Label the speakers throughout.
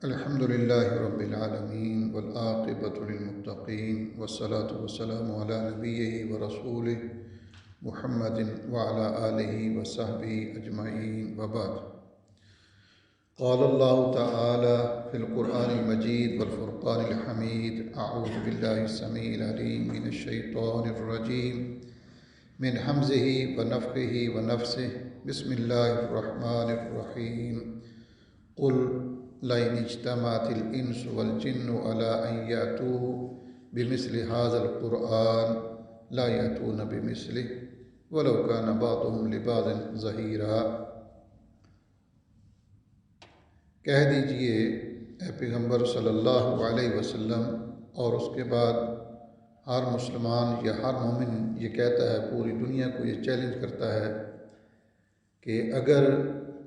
Speaker 1: الحمد لله رب العالمين والعاقبة للمتقين والصلاة والسلام على نبيه ورسوله محمد وعلى آله وصحبه أجمعين وبعد. قال الله تعالى في القرآن المجيد والفرقان الحميد: أعوذ بالله السميع العليم من الشيطان الرجيم من همزه ونفخه ونفسه. بسم الله الرحمن الرحيم. قل لئن اجتمعت الإنس والجن على أن يأتوا بمثل هذا القرآن لا يأتون بمثله ولو كان بعضهم لبعض ظہیرا۔ کہہ دیجئے اے پیغمبر صلی اللہ علیہ وسلم، اور اس کے بعد ہر مسلمان یا ہر مومن یہ کہتا ہے، پوری دنیا کو یہ چیلنج کرتا ہے کہ اگر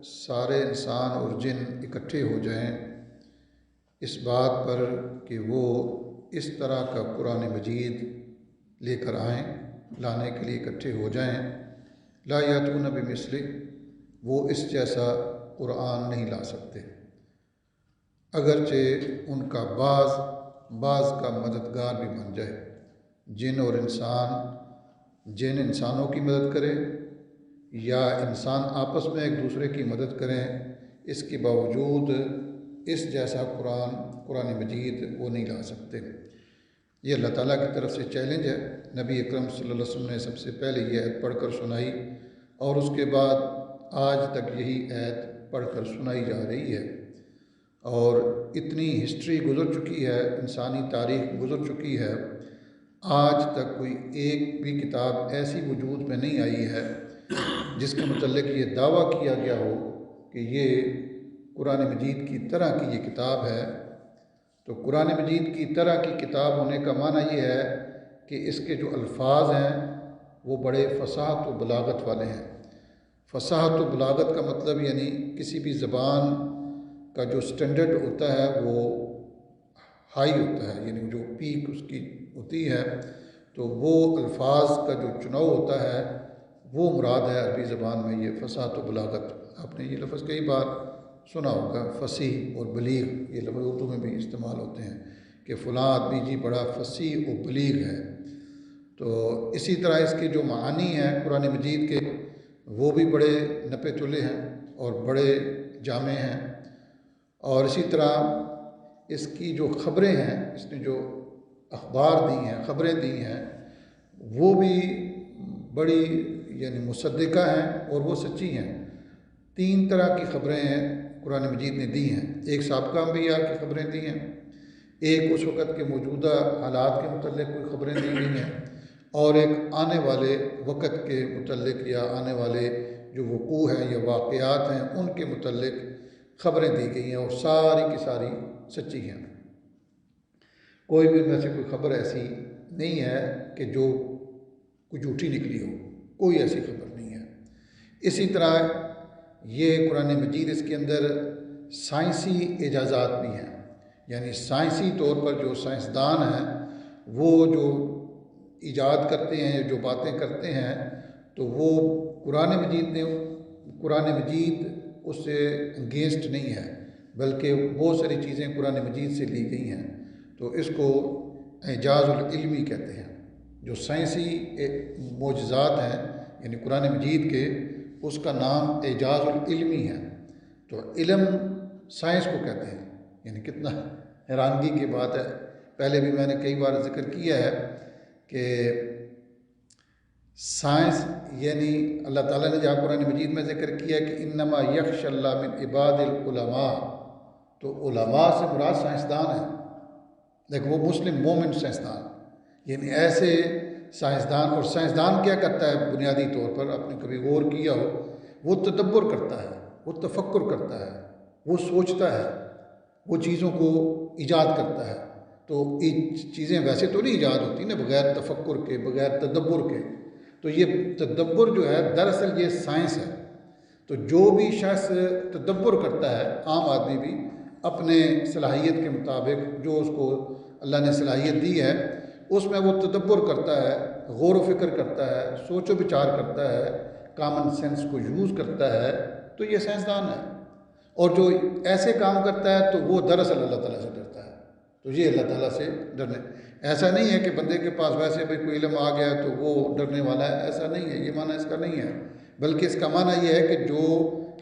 Speaker 1: سارے انسان اور جن اکٹھے ہو جائیں اس بات پر کہ وہ اس طرح کا قرآن مجید لے کر آئیں، لانے کے لیے اکٹھے ہو جائیں، لا یاتون بمثلہ، وہ اس جیسا قرآن نہیں لا سکتے، اگرچہ ان کا بعض کا مددگار بھی بن جائے۔ جن اور جن انسانوں کی مدد کرے یا انسان آپس میں ایک دوسرے کی مدد کریں، اس کے باوجود اس جیسا قرآن مجید وہ نہیں لا سکتے۔ یہ اللہ تعالیٰ کی طرف سے چیلنج ہے۔ نبی اکرم صلی اللہ علیہ وسلم نے سب سے پہلے یہ آیت پڑھ کر سنائی، اور اس کے بعد آج تک یہی آیت پڑھ کر سنائی جا رہی ہے، اور اتنی ہسٹری گزر چکی ہے، انسانی تاریخ گزر چکی ہے، آج تک کوئی ایک بھی کتاب ایسی وجود میں نہیں آئی ہے جس کے متعلق یہ دعویٰ کیا گیا ہو کہ یہ قرآن مجید کی طرح کی یہ کتاب ہے۔ تو قرآن مجید کی طرح کی کتاب ہونے کا معنی یہ ہے کہ اس کے جو الفاظ ہیں وہ بڑے فصاحت و بلاغت والے ہیں۔ فصاحت و بلاغت کا مطلب یعنی کسی بھی زبان کا جو سٹینڈرڈ ہوتا ہے وہ ہائی ہوتا ہے، یعنی جو پیک اس کی ہوتی ہے، تو وہ الفاظ کا جو چناؤ ہوتا ہے وہ مراد ہے عربی زبان میں یہ فصاحت و بلاغت۔ آپ نے یہ لفظ کئی بار سنا ہوگا، فصیح اور بلیغ، یہ لفظ اردو میں بھی استعمال ہوتے ہیں کہ فلاں آدمی جی بڑا فصیح و بلیغ ہے۔ تو اسی طرح اس کے جو معانی ہیں قرآن مجید کے، وہ بھی بڑے نپے تلے ہیں اور بڑے جامع ہیں، اور اسی طرح اس کی جو خبریں ہیں، اس نے جو اخبار دی ہیں، خبریں دی ہیں، وہ بھی بڑی یعنی مصدقہ ہیں اور وہ سچی ہیں۔ 3 طرح کی خبریں ہیں قرآن مجید نے دی ہیں۔ ایک سابقہ انبیاء کی خبریں دی ہیں، ایک اس وقت کے موجودہ حالات کے متعلق کوئی خبریں دی گئی ہیں، اور ایک آنے والے وقت کے متعلق یا آنے والے جو وقوع ہیں یا واقعات ہیں ان کے متعلق خبریں دی گئی ہیں، اور ساری کی ساری سچی ہیں۔ کوئی بھی ان میں سے کوئی خبر ایسی نہیں ہے کہ جو کوئی جھوٹی نکلی ہو، کوئی ایسی خبر نہیں ہے۔ اسی طرح یہ قرآن مجید، اس کے اندر سائنسی اعجازات بھی ہیں، یعنی سائنسی طور پر جو سائنسدان ہیں وہ جو ایجاد کرتے ہیں، جو باتیں کرتے ہیں، تو وہ قرآن مجید اس سے انگیسٹ نہیں ہے، بلکہ بہت ساری چیزیں قرآن مجید سے لی گئی ہیں۔ تو اس کو اعجاز العلمی کہتے ہیں۔ جو سائنسی معجزات ہیں یعنی قرآن مجید کے، اس کا نام اعجاز العلمی ہے۔ تو علم سائنس کو کہتے ہیں، یعنی کتنا حیرانگی کی بات ہے۔ پہلے بھی میں نے کئی بار ذکر کیا ہے کہ سائنس یعنی اللہ تعالیٰ نے جہاں قرآن مجید میں ذکر کیا کہ انما یخشی اللہ من عباد العلماء، تو علماء سے مراد سائنسدان ہیں، لیکن وہ مسلم مومن سائنسدان، یعنی ایسے سائنسدان۔ اور سائنسدان کیا کرتا ہے بنیادی طور پر، آپ نے کبھی غور کیا ہو، وہ تدبر کرتا ہے، وہ تفکر کرتا ہے، وہ سوچتا ہے، وہ چیزوں کو ایجاد کرتا ہے۔ تو چیزیں ویسے تو نہیں ایجاد ہوتی نا بغیر تفکر کے، بغیر تدبر کے۔ تو یہ تدبر جو ہے دراصل یہ سائنس ہے۔ تو جو بھی شخص تدبر کرتا ہے، عام آدمی بھی اپنے صلاحیت کے مطابق جو اس کو اللہ نے صلاحیت دی ہے اس میں وہ تدبر کرتا ہے، غور و فکر کرتا ہے، سوچ و بچار کرتا ہے، کامن سینس کو یوز کرتا ہے، تو یہ سائنسدان ہے۔ اور جو ایسے کام کرتا ہے تو وہ دراصل اللہ تعالیٰ سے ڈرتا ہے. تو یہ اللہ تعالیٰ سے ڈرنے. ایسا نہیں ہے کہ بندے کے پاس ویسے بھی کوئی علم آ گیا تو وہ ڈرنے والا ہے، ایسا نہیں ہے، یہ معنی اس کا نہیں ہے. بلکہ اس کا معنی یہ ہے کہ جو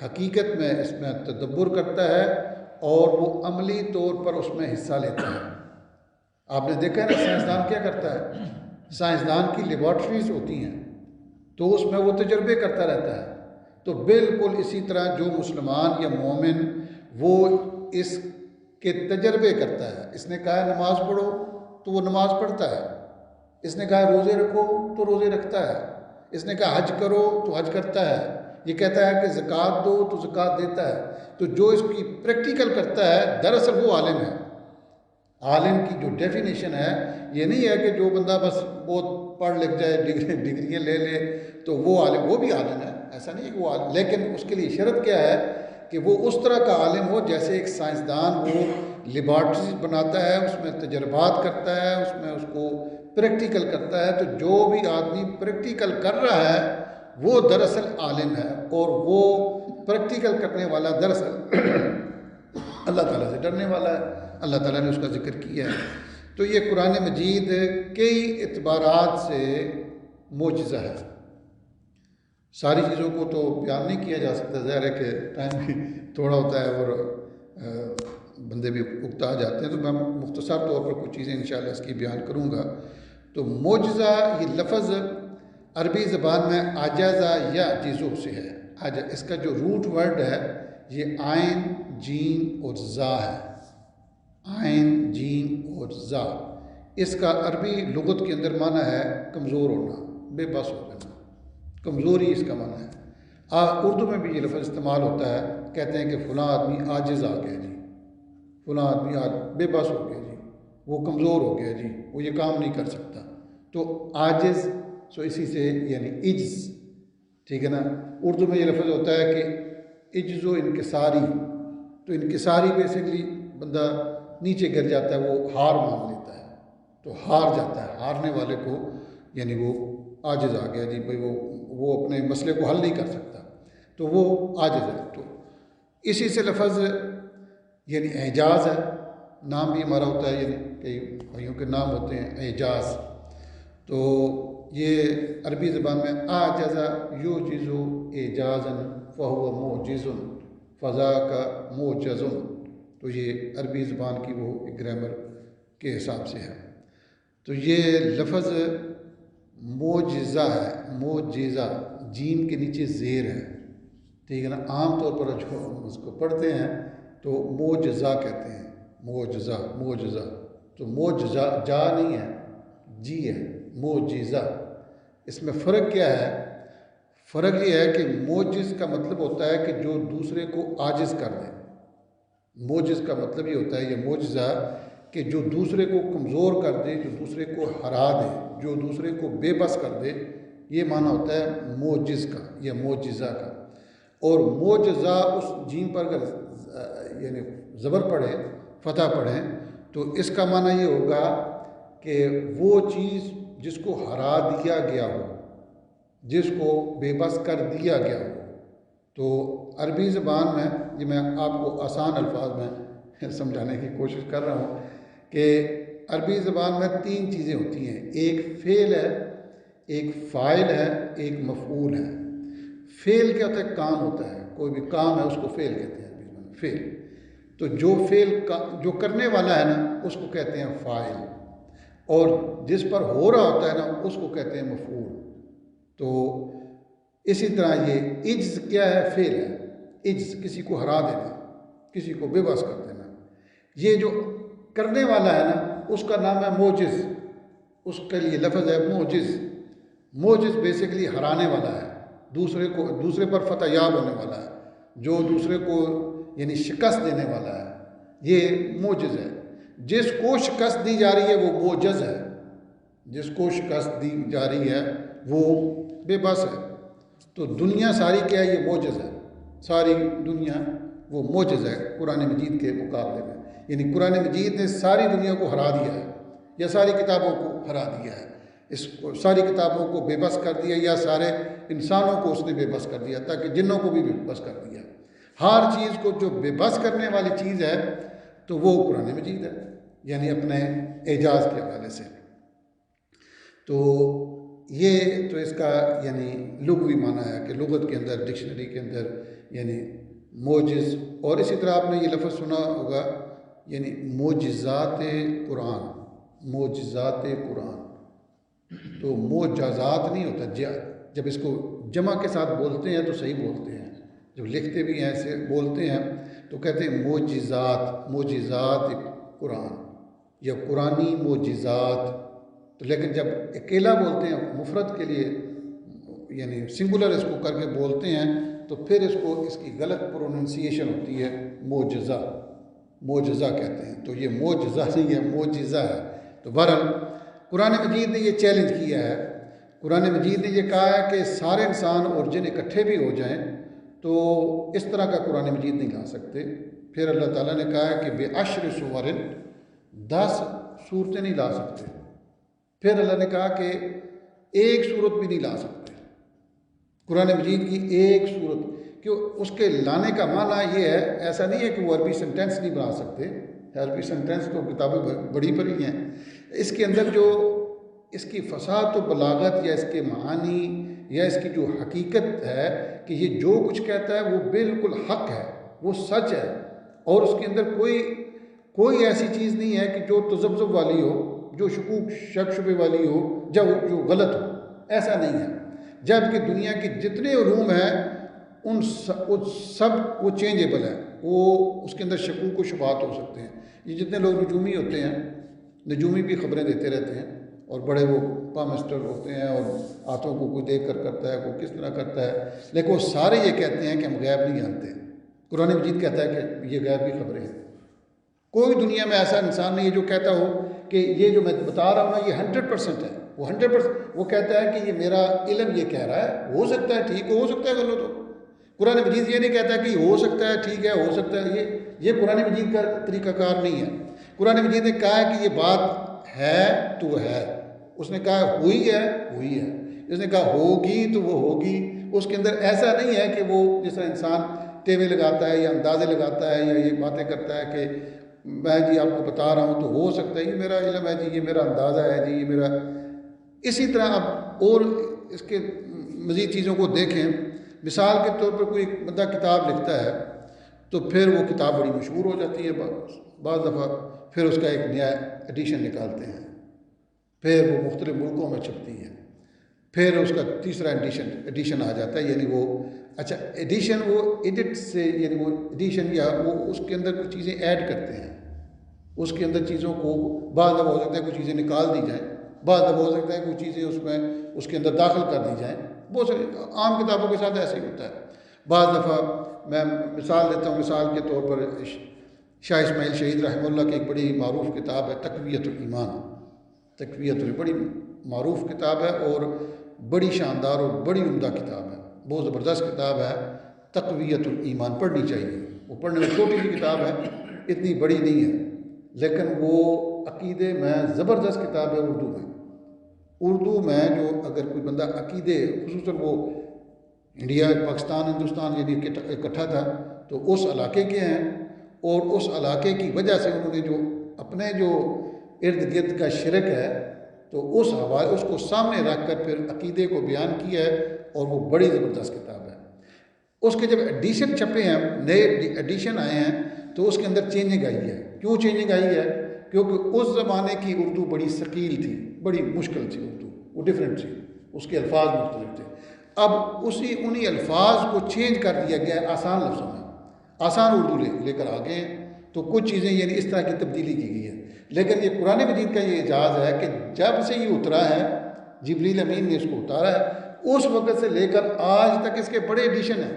Speaker 1: حقیقت میں اس میں تدبر کرتا ہے اور وہ عملی طور پر اس میں حصہ لیتا ہے. آپ نے دیکھا ہے نا سائنسدان کیا کرتا ہے؟ سائنسدان کی لیبارٹریز ہوتی ہیں تو اس میں وہ تجربے کرتا رہتا ہے. تو بالکل اسی طرح جو مسلمان یا مومن وہ اس کے تجربے کرتا ہے. اس نے کہا ہے نماز پڑھو تو وہ نماز پڑھتا ہے. اس نے کہا روزے رکھو تو روزے رکھتا ہے. اس نے کہا حج کرو تو حج کرتا ہے. یہ کہتا ہے کہ زکوٰۃ دو تو زکوٰۃ دیتا ہے. تو جو اس کی پریکٹیکل کرتا ہے دراصل وہ عالم ہے. عالم کی جو ڈیفینیشن ہے یہ نہیں ہے کہ جو بندہ بس بہت پڑھ لکھ جائے ڈگریاں لے لے تو وہ عالم، وہ بھی عالم ہے، ایسا نہیں ہے کہ وہ عالم. لیکن اس کے لیے شرط کیا ہے کہ وہ اس طرح کا عالم ہو جیسے ایک سائنسدان وہ لیبارٹریز بناتا ہے، اس میں تجربات کرتا ہے، اس میں اس کو پریکٹیکل کرتا ہے. تو جو بھی آدمی پریکٹیکل کر رہا ہے وہ دراصل عالم ہے، اور وہ پریکٹیکل کرنے والا دراصل اللہ تعالیٰ سے ڈرنے والا ہے. اللہ تعالیٰ نے اس کا ذکر کیا ہے. تو یہ قرآن مجید کئی اعتبارات سے معجزہ ہے. ساری چیزوں کو تو بیان نہیں کیا جا سکتا، ظاہر ہے کہ ٹائم بھی تھوڑا ہوتا ہے اور بندے بھی اکتا جاتے ہیں. تو میں مختصر طور پر کچھ چیزیں انشاءاللہ اس کی بیان کروں گا. تو معجزہ یہ لفظ عربی زبان میں عجزہ یا جزو سے ہے. اس کا جو روٹ ورڈ ہے یہ عین جیم اور زا ہے. عین جیم اور زا، اس کا عربی لغت کے اندر معنی ہے کمزور ہونا، بے بس ہو جانا، کمزوری اس کا معنی ہے. اردو میں بھی یہ لفظ استعمال ہوتا ہے، کہتے ہیں کہ فلاں آدمی عاجز آ گیا جی، فلاں آدمی بے بس ہو گیا جی، وہ کمزور ہو گیا جی، وہ یہ کام نہیں کر سکتا. تو عاجز سو اسی سے یعنی عجز، ٹھیک ہے نا. اردو میں یہ لفظ ہوتا ہے کہ عجز و انکساری. تو انکساری بیسکلی بندہ نیچے گر جاتا ہے، وہ ہار مان لیتا ہے، تو ہار جاتا ہے. ہارنے والے کو یعنی وہ عاجز آ گیا جی، بھائی وہ اپنے مسئلے کو حل نہیں کر سکتا تو وہ عاجز ہے. تو اسی سے لفظ یعنی اعجاز ہے. نام بھی ہمارا ہوتا ہے، یعنی کئی بھائیوں کے نام ہوتے ہیں اعجاز. تو یہ عربی زبان میں اعجزا یوجز اعجازا فہو معجز فذا کا معجز. تو یہ عربی زبان کی وہ گرامر کے حساب سے ہے. تو یہ لفظ معجزہ ہے، معجزہ جیم کے نیچے زیر ہے، ٹھیک ہے نا. عام طور پر جو اس کو پڑھتے ہیں تو معجزہ کہتے ہیں، معجزہ معجزہ. تو معجزہ جا نہیں ہے، جی ہے، معجزہ. اس میں فرق کیا ہے؟ فرق یہ ہے کہ معجز کا مطلب ہوتا ہے کہ جو دوسرے کو عاجز کر دے. معجز کا مطلب یہ ہوتا ہے، یہ معجزہ کہ جو دوسرے کو کمزور کر دے، جو دوسرے کو ہرا دے، جو دوسرے کو بے بس کر دے، یہ معنی ہوتا ہے معجز کا یا معجزہ کا. اور معجزہ اس جیم پر اگر یعنی زبر پڑھے، فتح پڑھیں تو اس کا معنی یہ ہوگا کہ وہ چیز جس کو ہرا دیا گیا ہو، جس کو بے بس کر دیا گیا ہو. تو عربی زبان میں یہ میں آپ کو آسان الفاظ میں سمجھانے کی کوشش کر رہا ہوں کہ عربی زبان میں تین چیزیں ہوتی ہیں. ایک فعل ہے، ایک فاعل ہے، ایک مفعول ہے. فعل کیا ہوتا ہے؟ کام ہوتا ہے، کوئی بھی کام ہے اس کو فعل کہتے ہیں عربی زبان میں، فعل. تو جو فعل جو کرنے والا ہے نا اس کو کہتے ہیں فاعل، اور جس پر ہو رہا ہوتا ہے نا اس کو کہتے ہیں مفعول. تو اسی طرح یہ عجز کیا ہے؟ فعل ہے. عجز کسی کو ہرا دینا، کسی کو بے بس کر دینا. یہ جو کرنے والا ہے نا اس کا نام ہے معجز. اس کے لیے لفظ ہے معجز. معجز بیسیکلی ہرانے والا ہے، دوسرے پر فتح یاب ہونے والا ہے، جو دوسرے کو یعنی شکست دینے والا ہے، یہ معجز ہے. جس کو شکست دی جا رہی ہے وہ معجز ہے، جس کو شکست دی جا رہی ہے وہ بے بس ہے. تو دنیا ساری کیا ہے؟ یہ معجز ہے. ساری دنیا وہ معجز ہے قرآن مجید کے مقابلے میں. یعنی قرآن مجید نے ساری دنیا کو ہرا دیا ہے، یا ساری کتابوں کو ہرا دیا ہے. اس ساری کتابوں کو بے بس کر دیا، یا سارے انسانوں کو اس نے بے بس کر دیا، تاکہ جنوں کو بھی بے بس کر دیا. ہر چیز کو جو بے بس کرنے والی چیز ہے تو وہ قرآن مجید ہے، یعنی اپنے اعجاز کے حوالے سے۔ تو یہ تو اس کا یعنی لغوی معنی ہے کہ لغت کے اندر، ڈکشنری کے اندر یعنی معجز، اور اسی طرح آپ نے یہ لفظ سنا ہوگا یعنی معجزات قرآن، معجزات قرآن۔ تو معجزات نہیں ہوتا، جب اس کو جمع کے ساتھ بولتے ہیں تو صحیح بولتے ہیں، جب لکھتے بھی ہیں ایسے بولتے ہیں تو کہتے ہیں معجزات، معجزات قرآن یا قرآنی معجزات۔ تو لیکن جب اکیلا بولتے ہیں مفرد کے لیے یعنی سنگولر اس کو کر کے بولتے ہیں تو پھر اس کو اس کی غلط پروننسیشن ہوتی ہے، معجزہ، معجزہ کہتے ہیں۔ تو یہ معجزہ نہیں ہے، معجزہ ہے۔ تو بہرحال قرآن مجید نے یہ چیلنج کیا ہے، قرآن مجید نے یہ کہا ہے کہ سارے انسان اور جن اکٹھے بھی ہو جائیں تو اس طرح کا قرآن مجید نہیں لا سکتے۔ پھر اللہ تعالیٰ نے کہا ہے کہ بے عشر سور، 10 صورتیں نہیں لا سکتے۔ پھر اللہ نے کہا کہ ایک صورت بھی نہیں لا سکتے، قرآن مجید کی ایک صورت، کہ اس کے لانے کا معنی یہ ہے، ایسا نہیں ہے کہ وہ عربی سنٹینس نہیں بنا سکتے، عربی سنٹینس تو کتابیں بڑی بڑی ہیں، اس کے اندر جو اس کی فصاحت و بلاغت یا اس کے معانی یا اس کی جو حقیقت ہے کہ یہ جو کچھ کہتا ہے وہ بالکل حق ہے، وہ سچ ہے، اور اس کے اندر کوئی ایسی چیز نہیں ہے کہ جو تذبذب والی ہو، جو شکوک شک شبے والی ہو، جو غلط ہو، ایسا نہیں ہے۔ جبکہ دنیا کی جتنے علوم ہیں ان سب وہ چینجیبل ہے، وہ اس کے اندر شکوک و شبہات ہو سکتے ہیں۔ یہ جتنے لوگ نجومی ہوتے ہیں، نجومی بھی خبریں دیتے رہتے ہیں اور بڑے وہ پامسٹر ہوتے ہیں اور ہاتھوں کو کوئی دیکھ کر کرتا ہے، کوئی کس طرح کرتا ہے، لیکن وہ سارے یہ کہتے ہیں کہ ہم غیب نہیں جانتے۔ قرآن مجید کہتا ہے کہ یہ غیب کی خبریں ہیں۔ کوئی دنیا میں ایسا انسان نہیں ہے جو کہتا ہو کہ یہ جو میں بتا رہا ہوں نا یہ 100% ہے، وہ 100% وہ کہتا ہے کہ یہ میرا علم یہ کہہ رہا ہے، ہو سکتا ہے ٹھیک ہو سکتا ہے غلط ہو۔ قرآن مجید یہ نہیں کہتا کہ ہو سکتا ہے ٹھیک ہے، ہو سکتا ہے، یہ قرآن مجید کا طریقہ کار نہیں ہے۔ قرآن مجید نے کہا ہے کہ یہ بات ہے تو ہے، اس نے کہا ہوئی ہے ہوئی ہے، اس نے کہا ہوگی تو وہ ہوگی۔ اس کے اندر ایسا نہیں ہے کہ وہ جس طرح انسان ٹیوے لگاتا ہے یا اندازے لگاتا ہے یا یہ باتیں کرتا ہے کہ میں جی آپ کو بتا رہا ہوں تو ہو سکتا ہے، یہ میرا علم ہے جی، یہ میرا اندازہ ہے جی، یہ میرا۔ اسی طرح اب اور اس کے مزید چیزوں کو دیکھیں، مثال کے طور پر کوئی بندہ کتاب لکھتا ہے تو پھر وہ کتاب بڑی مشہور ہو جاتی ہے، بعض دفعہ پھر اس کا ایک نیا ایڈیشن نکالتے ہیں، پھر وہ مختلف ملکوں میں چھپتی ہے، پھر اس کا تیسرا ایڈیشن آ جاتا ہے، یعنی وہ اچھا ایڈیشن وہ ایڈٹ سے یعنی وہ ایڈیشن یا وہ اس کے اندر کچھ چیزیں ایڈ کرتے ہیں، اس کے اندر چیزوں کو بعض دفعہ ہو سکتا ہے کچھ چیزیں نکال دی جائیں، بعض دفعہ ہو سکتا ہے کچھ چیزیں اس کے اندر داخل کر دی جائیں، بہت ساری عام کتابوں کے ساتھ ایسے ہی ہوتا ہے۔ بعض دفعہ میں مثال دیتا ہوں، مثال کے طور پر شاہ اسماعیل شہید رحمہ اللہ کی ایک بڑی معروف کتاب ہے تقویۃ الایمان، بڑی معروف کتاب ہے اور بڑی شاندار اور بڑی عمدہ کتاب ہے، بہت زبردست کتاب ہے تقویۃ الایمان، پڑھنی چاہیے۔ وہ پڑھنے میں چھوٹی سی کتاب ہے، اتنی بڑی نہیں ہے، لیکن وہ عقیدے میں زبردست کتاب ہے۔ اردو میں جو اگر کوئی بندہ عقیدے، خصوصاً وہ انڈیا پاکستان ہندوستان یعنی اکٹھا تھا تو اس علاقے کے ہیں، اور اس علاقے کی وجہ سے انہوں نے جو اپنے جو ارد گرد کا شرک ہے تو اس کو سامنے رکھ کر پھر عقیدے کو بیان کیا ہے، اور وہ بڑی زبردست کتاب ہے۔ اس کے جب ایڈیشن چھپے ہیں، نئے ایڈیشن آئے ہیں تو اس کے اندر چینجنگ آئی ہے۔ کیوں چینجنگ آئی ہے؟ کیونکہ اس زمانے کی اردو بڑی ثقیل تھی، بڑی مشکل تھی اردو، وہ ڈیفرنٹ تھی، اس کے الفاظ مختلف تھے۔ اب انہی الفاظ کو چینج کر دیا گیا ہے آسان لفظوں میں، آسان اردو لے کر آگے ہیں، تو کچھ چیزیں یعنی اس طرح کی تبدیلی کی گئی ہے۔ لیکن یہ قرآن مجید کا یہ اعجاز ہے کہ جب سے یہ اترا ہے، جبریل امین نے اس کو اتارا ہے، اس وقت سے لے کر آج تک اس کے بڑے ایڈیشن ہیں۔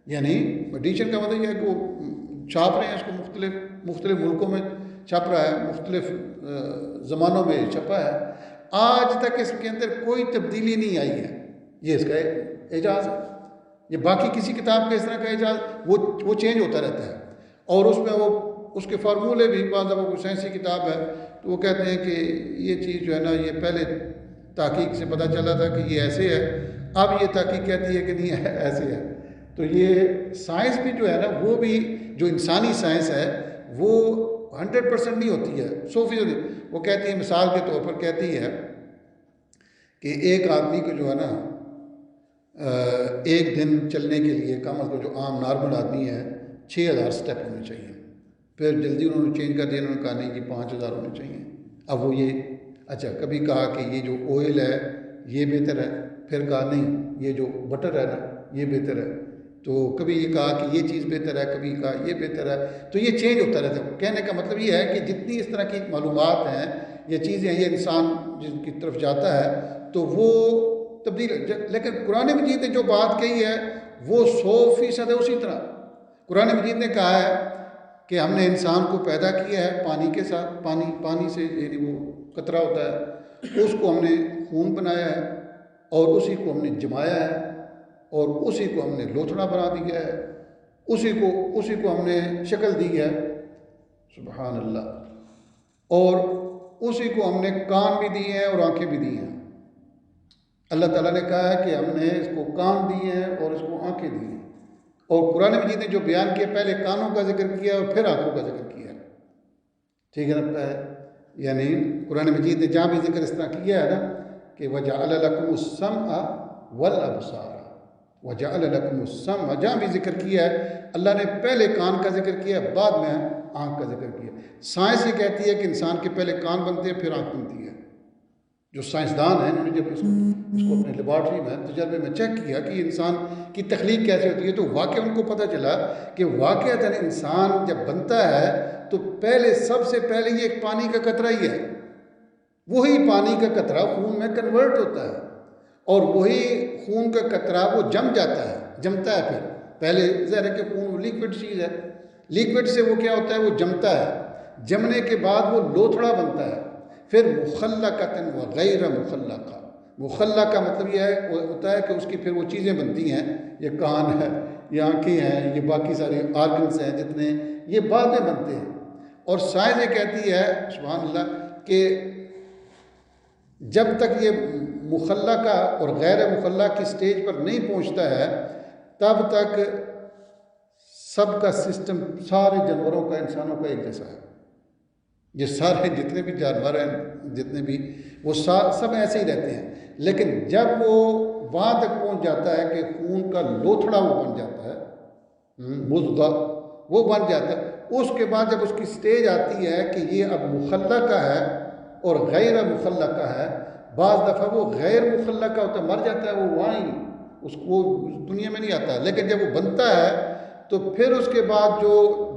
Speaker 1: یعنی ایڈیشن کا مطلب یہ ہے کہ وہ چھاپ رہے ہیں، اس کو مختلف ملکوں میں چھپ رہا ہے، مختلف زمانوں میں چھپا ہے، آج تک اس کے اندر کوئی تبدیلی نہیں آئی ہے۔ یہ اس کا اعجاز ہے۔ یہ باقی کسی کتاب کا اس طرح کا اعجاز وہ چینج ہوتا رہتا ہے، اور اس میں وہ اس کے فارمولے بھی، بعض دفعہ کوئی سائنسی کتاب ہے تو وہ کہتے ہیں کہ یہ چیز جو ہے نا یہ پہلے تحقیق سے پتہ چلا تھا کہ یہ ایسے ہے، اب یہ تحقیق کہتی ہے کہ نہیں ایسے ہے۔ تو یہ سائنس بھی جو ہے نا، وہ بھی جو انسانی سائنس ہے وہ 100% نہیں ہوتی ہے، 100%۔ وہ کہتی ہے، مثال کے طور پر کہتی ہے کہ ایک آدمی کو جو ہے نا ایک دن چلنے کے لیے کم از کم جو عام نارمل آدمی ہے 6000 سٹیپ ہونے چاہیے۔ پھر جلدی انہوں نے چینج کر دیا، انہوں نے کہا نہیں جی 5000 ہونے چاہیے۔ اب وہ یہ اچھا کبھی کہا کہ یہ جو آئل ہے یہ بہتر ہے، پھر کہا نہیں یہ جو بٹر ہے نا یہ بہتر ہے، تو کبھی یہ کہا کہ یہ چیز بہتر ہے، کبھی کہا یہ بہتر ہے، تو یہ چینج ہوتا رہتا ہے۔ کہنے کا مطلب یہ ہے کہ جتنی اس طرح کی معلومات ہیں یا چیزیں یہ انسان جن کی طرف جاتا ہے تو وہ تبدیل، لیکن قرآن مجید نے جو بات کہی ہے وہ 100% ہے اسی طرح۔ قرآن مجید نے کہا ہے کہ ہم نے انسان کو پیدا کیا ہے پانی کے ساتھ، پانی سے یعنی وہ قطرہ ہوتا ہے، اس کو ہم نے خون بنایا ہے اور اسی کو ہم نے جمایا ہے اور اسی کو ہم نے لوتھڑا بنا دیا ہے، اسی کو ہم نے شکل دی ہے، سبحان اللہ، اور اسی کو ہم نے کان بھی دیے ہیں اور آنکھیں بھی دی ہیں۔ اللہ تعالیٰ نے کہا ہے کہ ہم نے اس کو کان دیے ہیں اور اس کو آنکھیں دی ہیں، اور قرآن مجید نے جو بیان کیا پہلے کانوں کا ذکر کیا اور پھر آنکھوں کا ذکر کیا، ٹھیک ہے نا؟ یعنی قرآن مجید نے جہاں بھی ذکر اس طرح کیا ہے نا کہ وَجَعَلَ لَكُمُ السَّمْعَ وَالْأَبْصَارَ، وَجَعَلَ لَكُمُ السَّمْعَ، جہاں بھی ذکر کیا ہے اللہ نے پہلے کان کا ذکر کیا بعد میں آنکھ کا ذکر کیا۔ سائنس یہ کہتی ہے کہ انسان کے پہلے کان بنتے ہیں پھر آنکھ بنتی ہے۔ جو سائنسدان ہیں انہوں نے جب اس کو اپنے لیبارٹری میں تجربے میں چیک کیا کہ انسان کی تخلیق کیسے ہوتی ہے تو واقعہ ان کو پتہ چلا کہ واقعتاً انسان جب بنتا ہے تو سب سے پہلے یہ ایک پانی کا قطرہ ہی ہے، وہی پانی کا قطرہ خون میں کنورٹ ہوتا ہے اور وہی خون کا قطرہ وہ جمتا ہے پھر پہلے ظاہر ہے کہ خون لیکوڈ چیز ہے، لیکوڈ سے وہ کیا ہوتا ہے وہ جمتا ہے، جمنے کے بعد وہ لوتھڑا بنتا ہے، پھر مخلقۃ و غیر مخلقہ۔ مخلقہ مطلب یہ ہوتا ہے کہ اس کی پھر وہ چیزیں بنتی ہیں، یہ کان ہے، یہ آنکھیں ہیں، یہ باقی سارے آرگنس ہیں جتنے، یہ بعد میں بنتے ہیں۔ اور سائنس یہ کہتی ہے سبحان اللہ کہ جب تک یہ مخلقہ اور غیر مخلقہ کی سٹیج پر نہیں پہنچتا ہے تب تک سب کا سسٹم سارے جانوروں کا انسانوں کا ایک جیسا ہے۔ یہ سارے جتنے بھی جانور ہیں جتنے بھی وہ سب ایسے ہی رہتے ہیں، لیکن جب وہ وہاں تک پہنچ جاتا ہے کہ خون کا لوتھڑا وہ بن جاتا ہے، مضغہ وہ بن جاتا ہے، اس کے بعد جب اس کی سٹیج آتی ہے کہ یہ اب مخلقہ ہے اور غیر مخلقہ ہے، بعض دفعہ وہ غیر مخلقہ ہوتا ہے، مر جاتا ہے وہ وہاں ہی، اس کو دنیا میں نہیں آتا، لیکن جب وہ بنتا ہے تو پھر اس کے بعد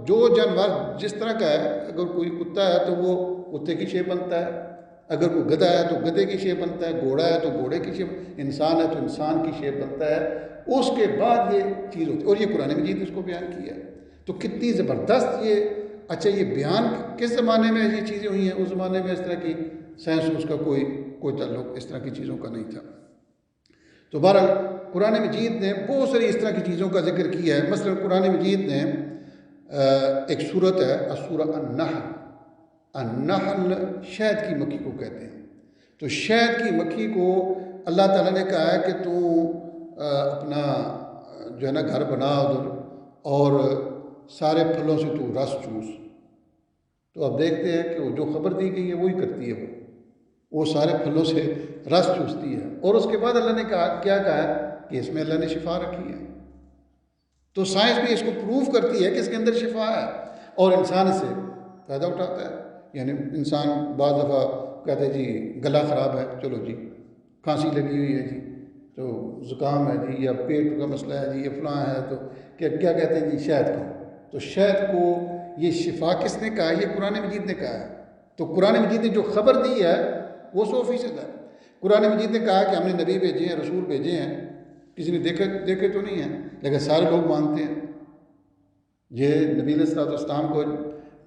Speaker 1: جو جانور جس طرح کا ہے، اگر کوئی کتا ہے تو وہ کتے کی شیپ بنتا ہے، اگر کوئی گدھا ہے تو گدھے کی شیپ بنتا ہے، گھوڑا ہے تو گھوڑے کی شیپ، انسان ہے تو انسان کی شیپ بنتا ہے، اس کے بعد یہ چیز ہوتی ہے۔ اور یہ قرآن مجید نے اس کو بیان کیا ہے، تو کتنی زبردست یہ اچھا یہ بیان کس زمانے میں یہ چیزیں ہوئی ہیں؟ اس زمانے میں اس طرح کی سائنس اس کا کوئی تعلق اس طرح کی چیزوں کا نہیں تھا۔ تو بہرحال قرآن مجید نے بہت ساری اس طرح کی چیزوں کا ذکر کیا ہے۔ مثلا قرآن مجید نے ایک سورت ہے سورہ النحل، النحل شہد کی مکھی کو کہتے ہیں، تو شہد کی مکھی کو اللہ تعالیٰ نے کہا ہے کہ تو اپنا جو ہے نا گھر بنا ادھر اور سارے پھلوں سے تو رس چوس، تو اب دیکھتے ہیں کہ وہ جو خبر دی گئی ہے وہی کرتی ہے، وہ سارے پھلوں سے رس چوستی ہے، اور اس کے بعد اللہ نے کیا کہا ہے کہ اس میں اللہ نے شفا رکھی ہے، تو سائنس بھی اس کو پروف کرتی ہے کہ اس کے اندر شفا ہے اور انسان سے فائدہ اٹھاتا ہے۔ یعنی انسان بعض دفعہ کہتے ہیں جی گلا خراب ہے، چلو جی کھانسی لگی ہوئی ہے جی، تو زکام ہے جی، یا پیٹ کا مسئلہ ہے جی، یا فلاں ہے، تو کیا کہتے ہیں جی شہد کو، تو شہد کو یہ شفا کس نے کہا ہے؟ یہ قرآن مجید نے کہا ہے۔ تو قرآن مجید نے جو خبر دی ہے وہ 100% ہے۔ قرآن مجید نے کہا کہ ہم نے نبی بھیجے ہیں، رسول بھیجے ہیں، کسی نے دیکھے تو نہیں ہیں لیکن سارے لوگ مانتے ہیں۔ یہ نبی علیہ الصلوۃ والسلام کو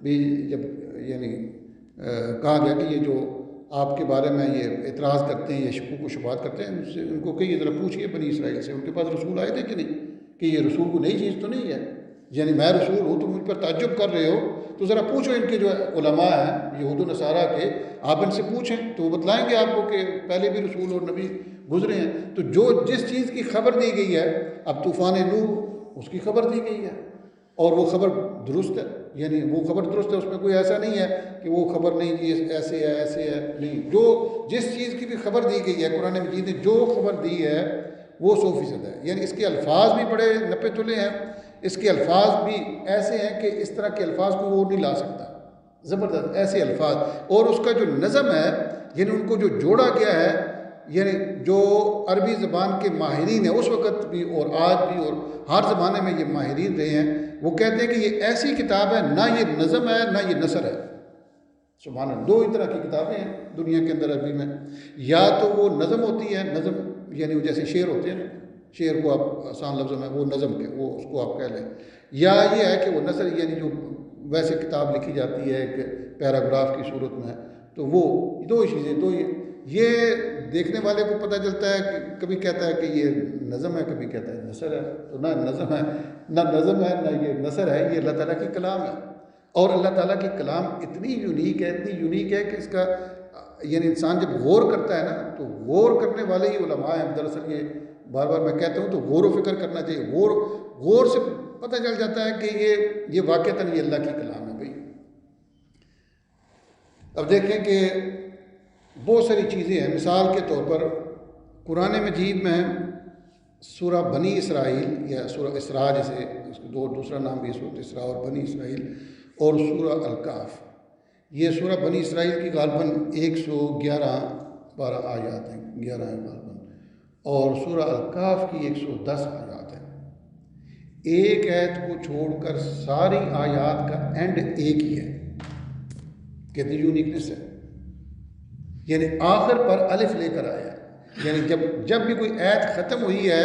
Speaker 1: بھی جب یعنی کہا گیا کہ یہ جو آپ کے بارے میں یہ اعتراض کرتے ہیں، یہ شکوک و شبہات کرتے ہیں، ان کو کہیے ذرا پوچھیے بنی اسرائیل سے، ان کے پاس رسول آئے تھے کہ نہیں، کہ یہ رسول کو نئی چیز تو نہیں ہے، یعنی میں رسول ہوں تو مجھ پر تعجب کر رہے ہو، تو ذرا پوچھو ان کے جو علماء ہیں یہود و نصارہ کے، آپ ان سے پوچھیں تو وہ بتلائیں گے آپ کو کہ پہلے بھی رسول اور نبی گزرے ہیں۔ تو جس چیز کی خبر دی گئی ہے، اب طوفان نوح اس کی خبر دی گئی ہے اور وہ خبر درست ہے، یعنی وہ خبر درست ہے، اس میں کوئی ایسا نہیں ہے کہ وہ خبر نہیں جی ایسے ہے ایسے ہے، نہیں، جو جس چیز کی بھی خبر دی گئی ہے قرآن مجید نے جو خبر دی ہے وہ 100% ہے، یعنی اس کے الفاظ بھی بڑے نپے تلے ہیں، اس کے الفاظ بھی ایسے ہیں کہ اس طرح کے الفاظ کو وہ نہیں لا سکتا، زبردست ایسے الفاظ، اور اس کا جو نظم ہے یعنی ان کو جو جوڑا گیا ہے، یعنی جو عربی زبان کے ماہرین ہیں اس وقت بھی اور آج بھی اور ہر زمانے میں یہ ماہرین رہے ہیں، وہ کہتے ہیں کہ یہ ایسی کتاب ہے نہ یہ نظم ہے نہ یہ نثر ہے، سبحان اللہ، دو ہی طرح کی کتابیں ہیں دنیا کے اندر عربی میں، یا تو وہ نظم ہوتی ہے، نظم یعنی جیسے شعر ہوتے ہیں نا، شعر کو آپ آسان لفظوں میں وہ نظم کے وہ اس کو آپ کہہ لیں، یا یہ ہے کہ وہ نثر یعنی جو ویسے کتاب لکھی جاتی ہے ایک پیراگراف کی صورت میں، تو وہ دو ہی چیزیں، تو یہ دیکھنے والے کو پتہ چلتا ہے کہ کبھی کہتا ہے کہ یہ نظم ہے، کبھی کہتا ہے نثر ہے، تو نہ نظم ہے نہ یہ نثر ہے، یہ اللہ تعالیٰ کی کلام ہے، اور اللہ تعالیٰ کی کلام اتنی یونیک ہے کہ اس کا یعنی انسان جب غور کرتا ہے نا تو غور کرنے والے ہی علماء ہیں، دراصل یہ بار بار میں کہتا ہوں تو غور و فکر کرنا چاہیے، غور سے پتہ چل جاتا ہے کہ یہ واقعتاً یہ اللہ کی کلام ہے بھائی۔ اب دیکھیں کہ بہت ساری چیزیں ہیں، مثال کے طور پر قرآن مجید میں سورہ بنی اسرائیل یا سورہ اسراء جیسے اس کو دوسرا نام بھی سورہ اسراء اور بنی اسرائیل، اور سورہ الکہف، یہ سورہ بنی اسرائیل کی غالباً 111 آیات ہیں، 11 ہیں غالباً، اور سورہ الکہف کی 110 آیات ہیں، ایک آیت کو چھوڑ کر ساری آیات کا اینڈ ایک ہی ہے، کتنی یونیکنیس ہے، یعنی آخر پر الف لے کر آیا، یعنی جب بھی کوئی آیت ختم ہوئی ہے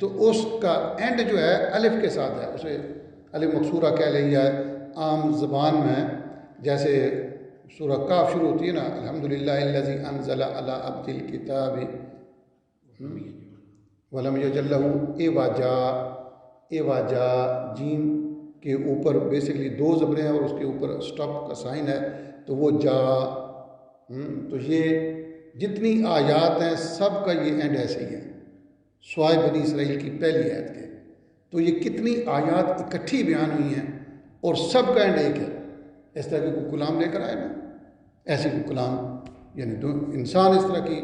Speaker 1: تو اس کا اینڈ جو ہے الف کے ساتھ ہے، اسے الف مقصورہ کہہ لیں یا عام زبان میں جیسے سورہ کاف شروع ہوتی ہے نا، الحمدللہ الذی انزل علی عبدہ الکتاب ولم یجعل لہ عوجا، جیم کے اوپر بیسکلی دو زبریں ہیں اور اس کے اوپر سٹاپ کا سائن ہے، تو وہ جا، تو یہ جتنی آیات ہیں سب کا یہ اینڈ ایسے ہی ہے، سوائے بنی اسرائیل کی پہلی آیت کے، تو یہ کتنی آیات اکٹھی بیان ہوئی ہیں اور سب کا اینڈ ایک ہے، اس طرح کی کوئی کلام لے کر آئے نا، ایسی کوئی کلام یعنی انسان اس طرح کی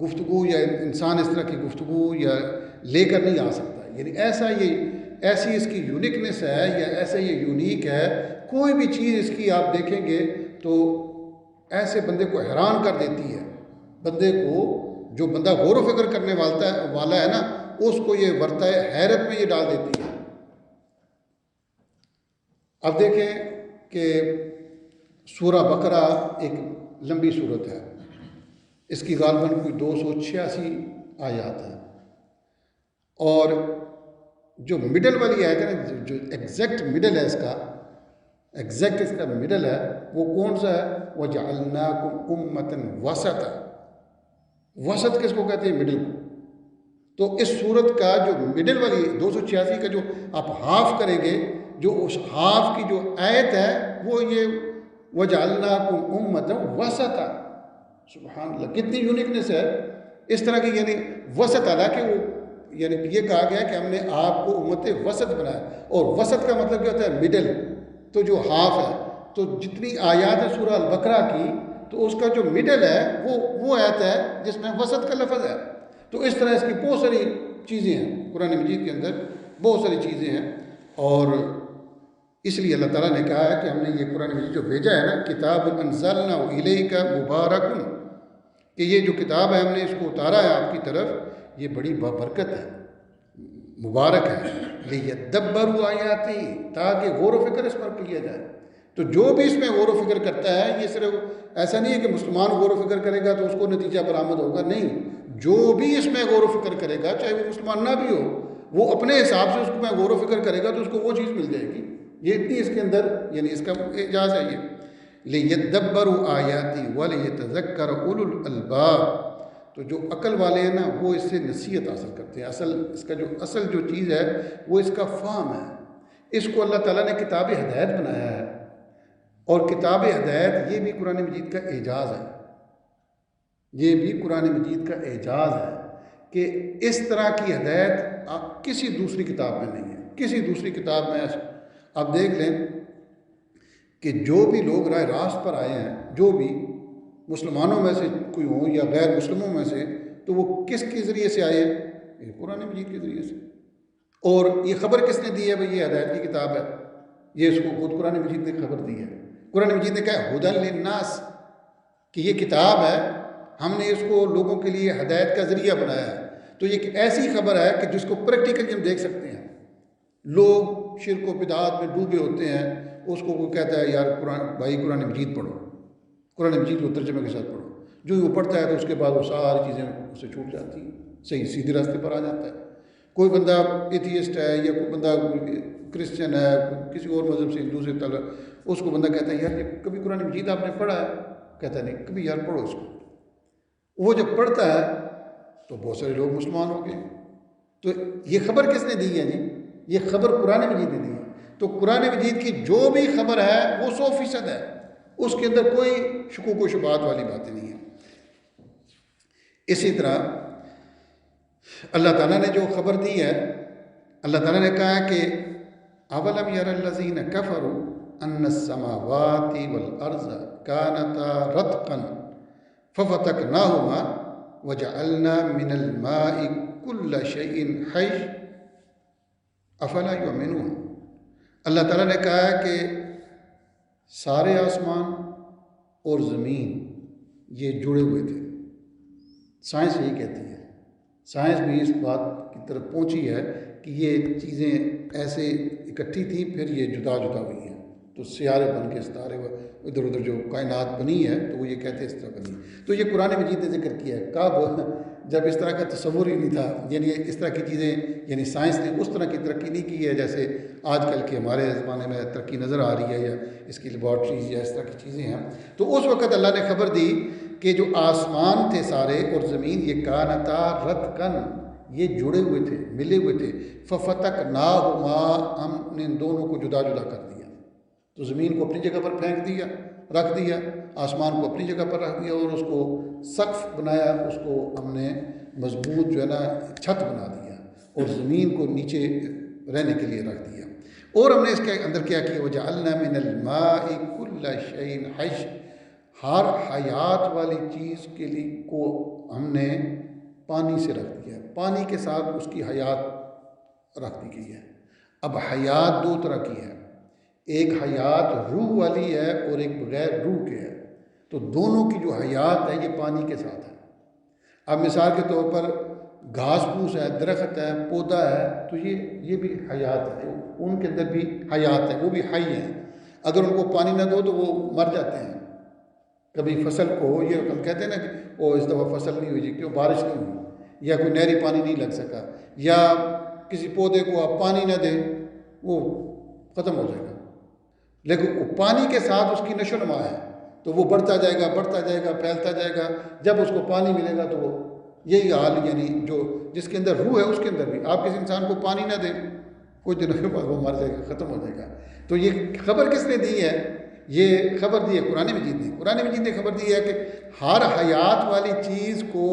Speaker 1: گفتگو یا انسان اس طرح کی گفتگو یا لے کر نہیں آ سکتا، یعنی ایسی اس کی یونیکنیس ہے یا ایسا یہ یونیک ہے، کوئی بھی چیز اس کی آپ دیکھیں گے تو ایسے بندے کو حیران کر دیتی ہے، بندے کو جو بندہ غور و فکر کرنے والا ہے نا اس کو یہ ورطۂ حیرت میں یہ ڈال دیتی ہے۔ اب دیکھیں کہ سورہ بقرہ ایک لمبی سورت ہے، اس کی غالباً کوئی 286 آیات ہیں، اور جو مڈل والی آیت ہے نا، جو ایگزیکٹ مڈل ہے اس کا مڈل ہے وہ کون سا ہے؟ وَجَعَلْنَاكُمْ أُمَّةً وَسَطًا، وسط کس کو کہتے ہیں؟ مڈل کو، تو اس سورت کا جو مڈل والی 286 کا جو آپ ہاف کریں گے، جو اس ہاف کی جو آیت ہے وہ یہ وَجَعَلْنَاكُمْ أُمَّةً وَسَطًا، سبحان اللہ، کتنی یونیکنیس ہے اس طرح کی، یعنی وسط، حالانکہ وہ یعنی یہ کہا گیا کہ ہم نے آپ کو امت وسط بنایا، اور وسط کا مطلب کیا ہوتا ہے؟ مڈل، تو جو ہاف ہے، تو جتنی آیات ہے سورہ البقرہ کی تو اس کا جو مڈل ہے وہ آیت ہے جس میں وسط کا لفظ ہے، تو اس طرح اس کی بہت ساری چیزیں ہیں قرآن مجید کے اندر، بہت ساری چیزیں ہیں، اور اس لیے اللہ تعالیٰ نے کہا ہے کہ ہم نے یہ قرآن مجید جو بھیجا ہے نا، کتاب انزلناہ الیک مبارک، کہ یہ جو کتاب ہے ہم نے اس کو اتارا ہے آپ کی طرف، یہ بڑی بابرکت ہے، مبارک ہے، لیدبروا آیاتہ، تاکہ غور و فکر اس پر کیا جائے، تو جو بھی اس میں غور و فکر کرتا ہے، یہ صرف ایسا نہیں ہے کہ مسلمان غور و فکر کرے گا تو اس کو نتیجہ برآمد ہوگا، نہیں، جو بھی اس میں غور و فکر کرے گا چاہے وہ مسلمان نہ بھی ہو، وہ اپنے حساب سے اس کو میں غور و فکر کرے گا تو اس کو وہ چیز مل جائے گی، یہ اتنی اس کے اندر یعنی اس کا اعجاز ہے یہ، لیدبروا آیاتہ ولیتذکر اولو الالباب، تو جو عقل والے ہیں نا وہ اس سے نصیحت حاصل کرتے ہیں، اصل جو چیز ہے وہ اس کا فہم ہے، اس کو اللہ تعالیٰ نے کتاب ہدایت بنایا ہے، اور کتاب ہدایت یہ بھی قرآن مجید کا اعجاز ہے، یہ بھی قرآن مجید کا اعجاز ہے کہ اس طرح کی ہدایت کسی دوسری کتاب میں نہیں ہے، کسی دوسری کتاب میں ایسا آپ دیکھ لیں کہ جو بھی لوگ راہ راست پر آئے ہیں، جو بھی مسلمانوں میں سے کوئی ہوں یا غیر مسلموں میں سے، تو وہ کس کے ذریعے سے آئے ہیں؟ یہ قرآن مجید کے ذریعے سے۔ اور یہ خبر کس نے دی ہے بھئی یہ ہدایت کی کتاب ہے؟ یہ اس کو خود قرآن مجید نے خبر دی ہے۔ قرآن مجید نے کہا ہدی للناس، کہ یہ کتاب ہے، ہم نے اس کو لوگوں کے لیے ہدایت کا ذریعہ بنایا ہے۔ تو یہ ایک ایسی خبر ہے کہ جس کو پریکٹیکلی ہم دیکھ سکتے ہیں۔ لوگ شرک و بدعات میں ڈوبے ہوتے ہیں، اس کو کوئی کہتا ہے یار قرآن مجید پڑھو، قرآن مجید کو ترجمے کے ساتھ پڑھو، جو ہی وہ پڑھتا ہے تو اس کے بعد وہ ساری چیزیں اس سے چھوٹ جاتی ہیں، صحیح سیدھے راستے پر آ جاتا ہے۔ کوئی بندہ ایتھیسٹ ہے یا کوئی بندہ کرسچن ہے، کسی اور مذہب سے، ہندو سے تعلق، اس کو بندہ کہتا ہے یار یہ کبھی قرآن مجید آپ نے پڑھا ہے؟ کہتا ہے نہیں، کبھی یار پڑھو اس کو۔ وہ جب پڑھتا ہے تو بہت سارے لوگ مسلمان ہو گئے۔ تو یہ خبر کس نے دی ہے جی؟ یہ خبر قرآن مجید نے دی ہے۔ تو قرآن مجید کی جو بھی خبر ہے وہ 100% ہے، اس کے اندر کوئی شکوک و شبہات والی باتیں نہیں ہیں۔ اسی طرح اللہ تعالیٰ نے جو خبر دی ہے، اللہ تعالیٰ نے کہا کہ اولم یر الذین کفروا ان السماوات والارض کانتا رتقا ففتقناہما وجعلنا من الماء کل شیء حی افلا یؤمنون۔ اللہ تعالیٰ نے کہا کہ سارے آسمان اور زمین یہ جڑے ہوئے تھے۔ سائنس یہی کہتی ہے، سائنس بھی اس بات کی طرف پہنچی ہے کہ یہ چیزیں ایسے اکٹھی تھیں، پھر یہ جدا جدا ہوئی ہیں، تو سیارے بن کے ستارے ادھر ادھر جو کائنات بنی ہے تو وہ یہ کہتے ہیں اس طرح بنی۔ تو یہ قرآن مجید نے ذکر کیا ہے۔ کب؟ جب اس طرح کا تصور ہی نہیں تھا، یعنی اس طرح کی چیزیں، یعنی سائنس نے اس طرح کی ترقی نہیں کی ہے جیسے آج کل کے ہمارے زمانے میں ترقی نظر آ رہی ہے، یا اس کی لیبارٹریز یا اس طرح کی چیزیں ہیں۔ تو اس وقت اللہ نے خبر دی کہ جو آسمان تھے سارے اور زمین، یہ کانتا رتقا، یہ جڑے ہوئے تھے، ملے ہوئے تھے۔ ففتقناہما، ہم نے ان دونوں کو جدا جدا کر دیا۔ تو زمین کو اپنی جگہ پر پھینک دیا، رکھ دیا، آسمان کو اپنی جگہ پر رکھ دیا، اور اس کو سقف بنایا، اس کو ہم نے مضبوط جو ہے نا چھت بنا دیا، اور زمین کو نیچے رہنے کے لیے رکھ دیا۔ اور ہم نے اس کے اندر کیا کیا؟ وجعلنا من الماء کل شیء حی، ہر حیات والی چیز کے لیے کو ہم نے پانی سے رکھ دیا، پانی کے ساتھ اس کی حیات رکھ دی گئی ہے۔ اب حیات دو طرح کی ہے، ایک حیات روح والی ہے اور ایک بغیر روح کے ہے۔ تو دونوں کی جو حیات ہے یہ پانی کے ساتھ ہے۔ اب مثال کے طور پر گھاس پھوس ہے، درخت ہے، پودا ہے، تو یہ بھی حیات ہے، ان کے اندر بھی حیات ہے، وہ بھی حی ہیں۔ اگر ان کو پانی نہ دو تو وہ مر جاتے ہیں۔ کبھی فصل کو، یہ ہم کہتے ہیں نا کہ وہ اس دفعہ فصل نہیں ہوئی جی، کیوں؟ بارش نہیں ہوئی، یا کوئی نہری پانی نہیں لگ سکا، یا کسی پودے کو آپ پانی نہ دیں وہ ختم ہو جائے گا۔ لیکن وہ پانی کے ساتھ اس کی نشو و نما ہے، تو وہ بڑھتا جائے گا، بڑھتا جائے گا، پھیلتا جائے گا۔ جب اس کو پانی ملے گا تو وہ یہی حال، یعنی جو جس کے اندر روح ہے اس کے اندر بھی، آپ کسی انسان کو پانی نہ دیں، کچھ دنوں کے بعد وہ مر جائے گا، ختم ہو جائے گا۔ تو یہ خبر کس نے دی ہے؟ یہ خبر دی ہے قرآن مجید نے۔ قرآن مجید نے خبر دی ہے کہ ہر حیات والی چیز کو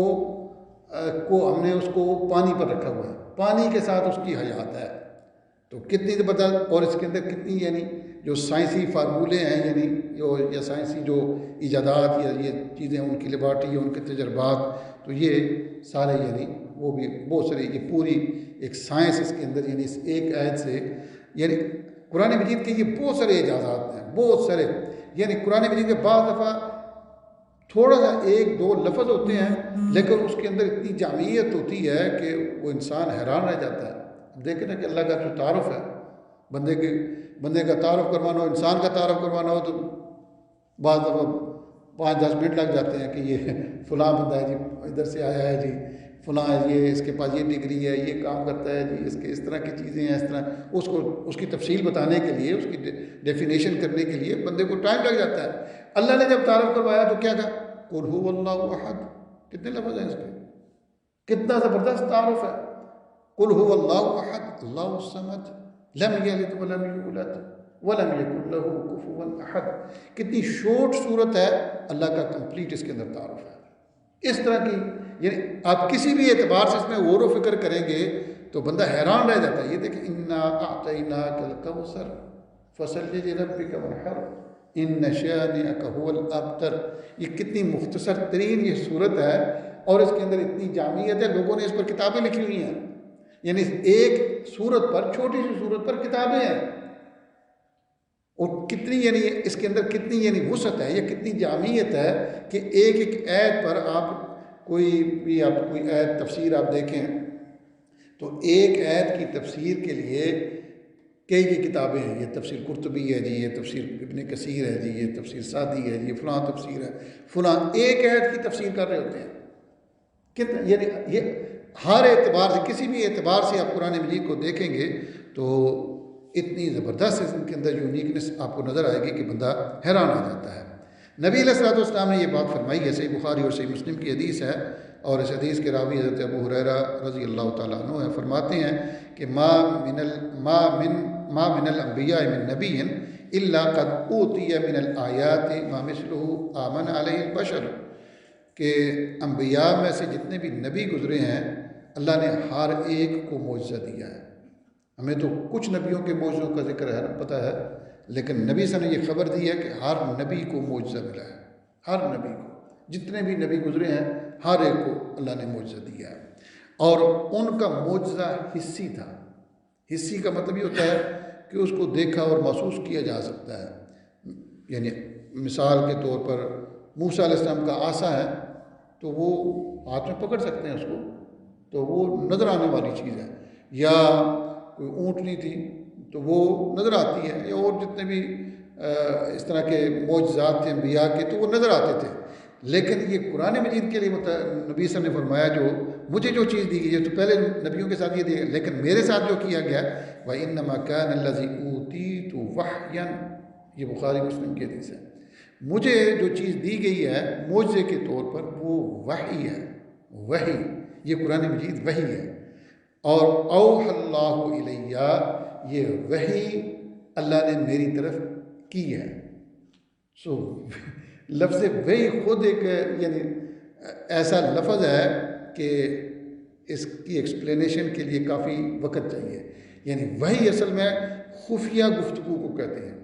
Speaker 1: ہم نے اس کو پانی پر رکھا ہوا ہے، پانی کے ساتھ اس کی حیات ہے۔ تو کتنی زبردست، اور اس کے اندر کتنی یعنی جو سائنسی فارمولے ہیں، یعنی یا سائنسی جو ایجادات یا یہ چیزیں، ان کی لیبارٹری، ان کے تجربات، تو یہ سارے یعنی وہ بھی بہت سارے، یہ پوری ایک سائنس اس کے اندر، یعنی اس ایک آیت سے، یعنی قرآن مجید کے یہ بہت سارے اعجازات ہیں، بہت سارے۔ یعنی قرآن مجید کے بعض دفعہ تھوڑا سا ایک دو لفظ ہوتے ہیں، لیکن اس کے اندر اتنی جامعیت ہوتی ہے کہ وہ انسان حیران رہ جاتا ہے۔ اب دیکھیں نا کہ اللہ کا جو تعارف ہے، بندے کا تعارف کروانا ہو، انسان کا تعارف کروانا ہو، تو بعض دفعہ 5-10 منٹ لگ جاتے ہیں کہ یہ فلاں بندہ ہے جی، ادھر سے آیا ہے جی، فلاں ہے، یہ اس کے پاس یہ ڈگری ہے، یہ کام کرتا ہے جی، اس طرح کی چیزیں ہیں، اس طرح اس کی تفصیل بتانے کے لیے، اس کی ڈیفینیشن کرنے کے لیے بندے کو ٹائم لگ جاتا ہے۔ اللہ نے جب تعارف کروایا تو کیا کہا؟ قل هو اللہ احد۔ کتنے لفظ ہیں اس کے؟ کتنا زبردست تعارف ہے۔ قل هو اللہ احد اللہ الصمد لم یلد ولم یولد ولم یکن له کفوا احد۔ کتنی شارٹ صورت ہے، اللہ کا کمپلیٹ اس کے اندر تعارف ہے۔ اس طرح کی، یعنی آپ کسی بھی اعتبار سے اس میں غور و فکر کریں گے تو بندہ حیران رہ جاتا ہے. یہ دیکھیں انا اعطیناک الکوثر فصلی لربک وانحر ان شانئک هو الابتر. یہ کتنی مختصر ترین یہ صورت ہے اور اس کے اندر اتنی جامعیت ہے. لوگوں نے اس پر کتابیں لکھی ہوئی ہیں، یعنی ایک صورت پر، چھوٹی سی صورت پر کتابیں ہیں. اور کتنی یعنی اس کے اندر کتنی یعنی وسعت ہے، یہ کتنی جامعیت ہے کہ ایک ایک آیت پر آپ کوئی آیت تفسیر آپ دیکھیں تو ایک آیت کی تفسیر کے لیے کئی کتابیں ہیں. یہ تفسیر قرطبی ہے جی، یہ تفسیر ابن کثیر ہے جی، یہ تفسیر سعدی ہے جی، یہ فلاں تفسیر ہے، فلاں ایک آیت کی تفسیر کر رہے ہوتے ہیں. کتنا یعنی یہ ہر اعتبار سے، کسی بھی اعتبار سے آپ قرآن مجید کو دیکھیں گے تو اتنی زبردست ان کے اندر یونیکنس آپ کو نظر آئے گی کہ بندہ حیران ہو جاتا ہے. نبی علیہ الصلوۃ والسلام نے یہ بات فرمائی ہے، صحیح بخاری اور صحیح مسلم کی حدیث ہے، اور اس حدیث کے راوی حضرت ابو ہریرہ رضی اللہ تعالیٰ عنہ ہے. فرماتے ہیں کہ ما من الانبیاء من نبی الا قد اوتی من الآیات ما مثلہ آمن علیہ البشر. کہ انبیاء میں سے جتنے بھی نبی گزرے ہیں اللہ نے ہر ایک کو معجزہ دیا ہے. ہمیں تو کچھ نبیوں کے معجزوں کا ذکر ہے پتہ ہے، لیکن نبی صلی اللہ علیہ وسلم نے یہ خبر دی ہے کہ ہر نبی کو معجزہ ملا ہے. ہر نبی کو، جتنے بھی نبی گزرے ہیں ہر ایک کو اللہ نے معجزہ دیا ہے. اور ان کا معجزہ حصی تھا. حصی کا مطلب یہ ہوتا ہے کہ اس کو دیکھا اور محسوس کیا جا سکتا ہے. یعنی مثال کے طور پر موسیٰ علیہ السلام کا عصا ہے تو وہ ہاتھ میں پکڑ سکتے ہیں اس کو، تو وہ نظر آنے والی چیز ہے. یا کوئی اونٹنی تھی تو وہ نظر آتی ہے، یا اور جتنے بھی اس طرح کے معجزات تھے انبیاء کے تو وہ نظر آتے تھے. لیکن یہ قرآن مجید کے لیے نبی صلی اللہ علیہ وسلم نے فرمایا جو مجھے جو چیز دی گئی ہے تو پہلے نبیوں کے ساتھ یہ دی گئی، لیکن میرے ساتھ جو کیا گیا وَإِنَّمَا كَانَ الَّذِي أُوتِيتُ وَحْيًا، یہ بخاری مسلم کی حدیث ہے. مجھے جو چیز دی گئی ہے معجزے کے طور پر وہ وحی ہے. وحی، یہ قرآن مجید وحی ہے. اور اوحى اللہ الیہ، یہ وحی اللہ نے میری طرف کی ہے. سو لفظ وحی خود ایک یعنی ایسا لفظ ہے کہ اس کی ایکسپلینیشن کے لیے کافی وقت چاہیے. یعنی وحی اصل میں خفیہ گفتگو کو کہتے ہیں،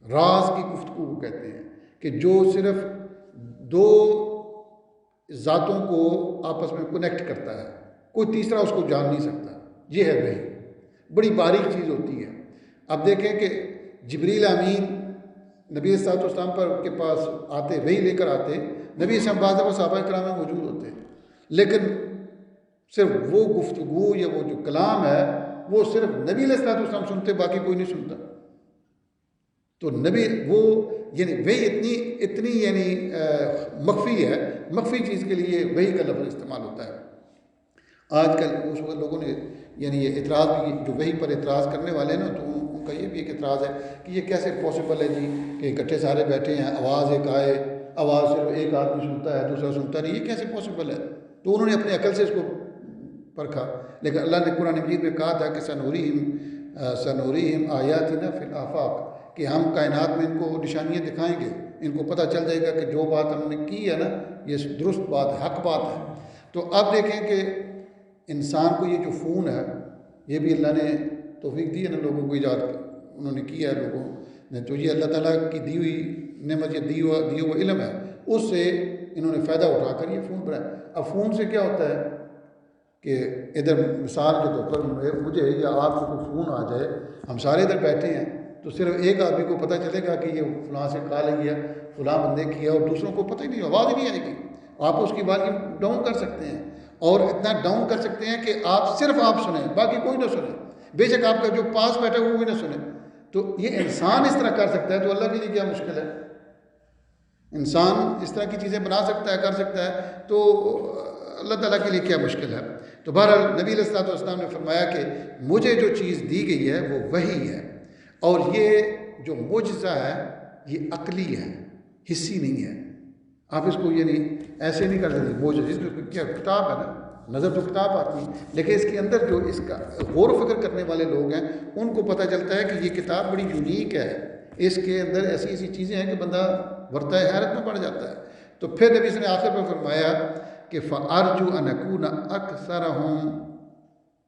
Speaker 1: راز کی گفتگو کو کہتے ہیں، کہ جو صرف دو ذاتوں کو آپس میں کنیکٹ کرتا ہے، کوئی تیسرا اس کو جان نہیں سکتا. یہ ہے وحی، بڑی باریک چیز ہوتی ہے. اب دیکھیں کہ جبریل امین نبی صلی اللہ علیہ وسلم پر کے پاس آتے، وحی لے کر آتے، نبی صلی اللہ علیہ وسلم صحابہ کرام میں موجود ہوتے، لیکن صرف وہ گفتگو یا وہ جو کلام ہے وہ صرف نبی علیہ الصلوۃ والسلام سنتے، باقی کوئی نہیں سنتا. تو نبی وہ یعنی وحی اتنی یعنی مخفی ہے، مخفی چیز کے لیے وحی کا لفظ استعمال ہوتا ہے. آج کل اس وقت لوگوں نے یعنی یہ اعتراض بھی، جو وحی پر اعتراض کرنے والے ہیں نا، تو ان کا یہ بھی ایک اعتراض ہے کہ یہ کیسے پاسبل ہے جی کہ اکٹھے سارے بیٹھے ہیں، آواز ایک آئے، آواز صرف ایک آدمی سنتا ہے دوسرا سنتا نہیں، یہ کیسے پاسبل ہے؟ تو انہوں نے اپنے عقل سے اس کو پرکھا. لیکن اللہ نے قرآن مجید میں کہا تھا کہ سنورihim آیاتنا فی الآفاق، کہ ہم کائنات میں ان کو نشانیاں دکھائیں گے، ان کو پتہ چل جائے گا کہ جو بات ہم نے کی ہے نا یہ درست بات ہے، حق بات ہے. تو اب دیکھیں کہ انسان کو یہ جو فون ہے یہ بھی اللہ نے توفیق دی ہے نا، لوگوں کو ایجاد انہوں نے کیا ہے لوگوں نے، تو یہ اللہ تعالیٰ کی دی ہوئی نعمت، یہ دی ہوا علم ہے، اس سے انہوں نے فائدہ اٹھا کر یہ فون بنایا. اب فون سے کیا ہوتا ہے کہ ادھر مثال کے طور پر مجھے یا آپ کو کوئی فون آ جائے، ہم سارے ادھر بیٹھے ہیں تو صرف ایک آدمی کو پتہ چلے گا کہ یہ فلاں سے کال آئی ہے، فلاں بندے کی ہے، اور دوسروں کو پتہ ہی نہیں، آواز ہی نہیں آئے گی. آپ اس کی والیوم ڈاؤن کر سکتے ہیں، اور اتنا ڈاؤن کر سکتے ہیں کہ صرف آپ سنیں، باقی کوئی نہ سنیں، بے شک آپ کا جو پاس بیٹھا ہے وہ بھی نہ سنیں. تو یہ انسان اس طرح کر سکتا ہے تو اللہ کے لیے کیا مشکل ہے؟ انسان اس طرح کی چیزیں بنا سکتا ہے، کر سکتا ہے، تو اللہ تعالیٰ کے لیے کیا مشکل ہے؟ تو بہرحال نبی علیہ الصلوۃ والسلام نے فرمایا کہ مجھے جو چیز دی گئی ہے وہ وحی ہے، اور یہ جو معجزہ ہے یہ عقلی ہے، حصی نہیں ہے. آپ اس کو یعنی ایسے نہیں کر سکتے معجزہ، اس میں کیا کتاب ہے نا، نظر تو کتاب آتی ہے، لیکن اس کے اندر جو اس کا غور و فکر کرنے والے لوگ ہیں ان کو پتہ چلتا ہے کہ یہ کتاب بڑی یونیک ہے، اس کے اندر ایسی ایسی چیزیں ہیں کہ بندہ ورطہ حیرت میں پڑ جاتا ہے. تو پھر نبی صلی اللہ علیہ وسلم نے آخر میں فرمایا کہ فَأَرْجُو أَنْ أَكُونَ أَكْثَرَهُمْ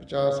Speaker 1: 50